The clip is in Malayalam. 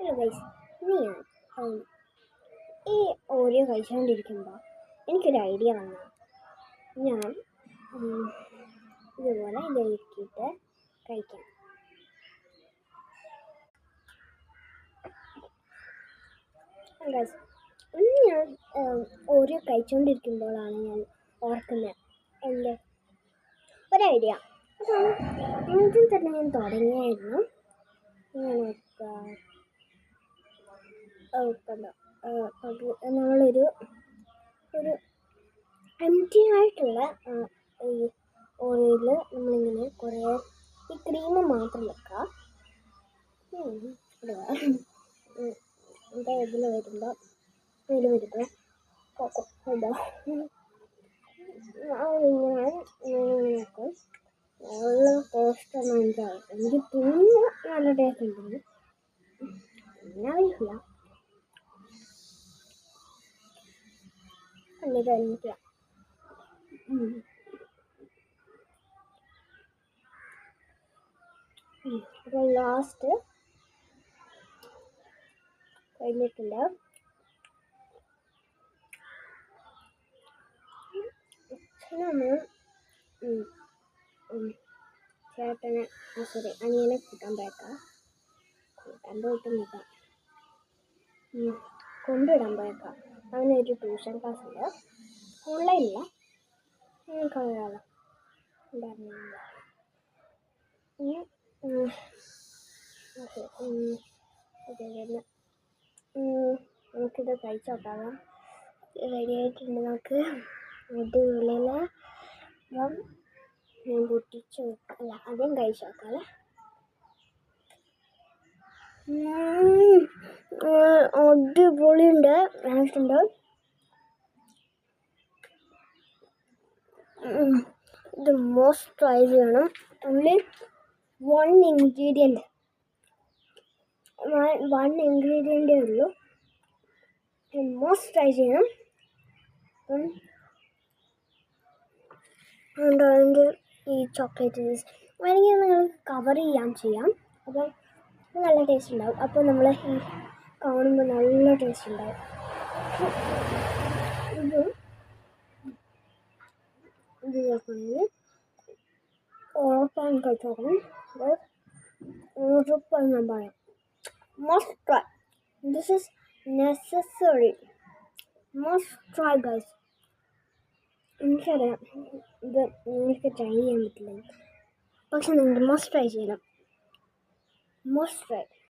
ഹലോ ഗൈസ്, ഇന്ന് ഞാൻ ഈ ഓഡിയോ കഴിച്ചുകൊണ്ടിരിക്കുമ്പോൾ എനിക്കൊരു ഐഡിയ വന്നു. ഞാൻ ഇതുപോലെ ഇതാക്കിയിട്ട് കഴിക്കാം. ഗൈസ്, ഇന്ന് ഞാൻ ഓഡിയോ കഴിച്ചുകൊണ്ടിരിക്കുമ്പോഴാണ് ഞാൻ ഓർക്കുന്നത് എൻ്റെ ഒരു ഐഡിയ. ആദ്യം തന്നെ ഞാൻ തുടങ്ങിയായിരുന്നു. നമ്മളൊരു എംറ്റി ആയിട്ടുള്ള ഈ ഓയിൽ നമ്മളിങ്ങനെ കുറേ ഈ ക്രീം മാത്രം വെക്കുക. ഇതിൽ വരുമ്പോൾ ഇങ്ങനെയൊക്കെ നല്ല ടേസ്റ്റ് മനസ്സിലാവും. എനിക്ക് പിന്നെ നല്ല ടേസ്റ്റ് ഉണ്ട്. അറിയില്ല കഴിക്കാം. അപ്പോൾ ലാസ്റ്റ് കഴിഞ്ഞിട്ടുണ്ട്. ചേട്ടനെ അനിയനെ കൂട്ടാൻ പോയേക്കാം. കൊണ്ടുവിടാൻ പോയേക്കാം. അവനൊരു ട്യൂഷൻ ക്ലാസ് ഉണ്ട്. ഓൺലൈനില്ല, കളയാലോ ഉണ്ടായിരുന്നില്ല. നമുക്കിത് കഴിച്ച് നോക്കാം. റെഡി ആയിട്ടുണ്ട്. നമുക്ക് അടിപൊളിയിൽ ഞാൻ പൊട്ടിച്ച് അല്ല ആദ്യം കഴിച്ച് നോക്കാം. അടിപൊളിയുണ്ട്, ടേസ്റ്റുണ്ട്. ഇത് മോസ്റ്റ് ട്രൈ ചെയ്യണം. ഓൺലി വൺ ഇൻഗ്രീഡിയൻ്റേ ഉള്ളൂ. മോസ്റ്റ് ട്രൈ ചെയ്യണം. അതിൻ്റെ ഈ ചോക്ലേറ്റ് വേണമെങ്കിൽ നിങ്ങൾ കവർ ചെയ്യാം. അപ്പം നല്ല ടേസ്റ്റ് ഉണ്ടാവും. അപ്പോൾ നമ്മൾ ഈ കാണുമ്പോൾ നല്ല ടേസ്റ്റ് ഉണ്ടാവും. ഇത് നോക്കണമെങ്കിൽ ഓർക്കാൻ കഴിച്ചോക്കണം. ഉറപ്പായി ഞാൻ പറയാം. Must try. This is necessary. Must try guys. എനിക്കറിയാം ഇത് നിങ്ങൾക്ക് ട്രൈ ചെയ്യാൻ പറ്റില്ല, പക്ഷെ നിങ്ങൾ മസ്റ്റ് ട്രൈ ചെയ്യണം. Must try.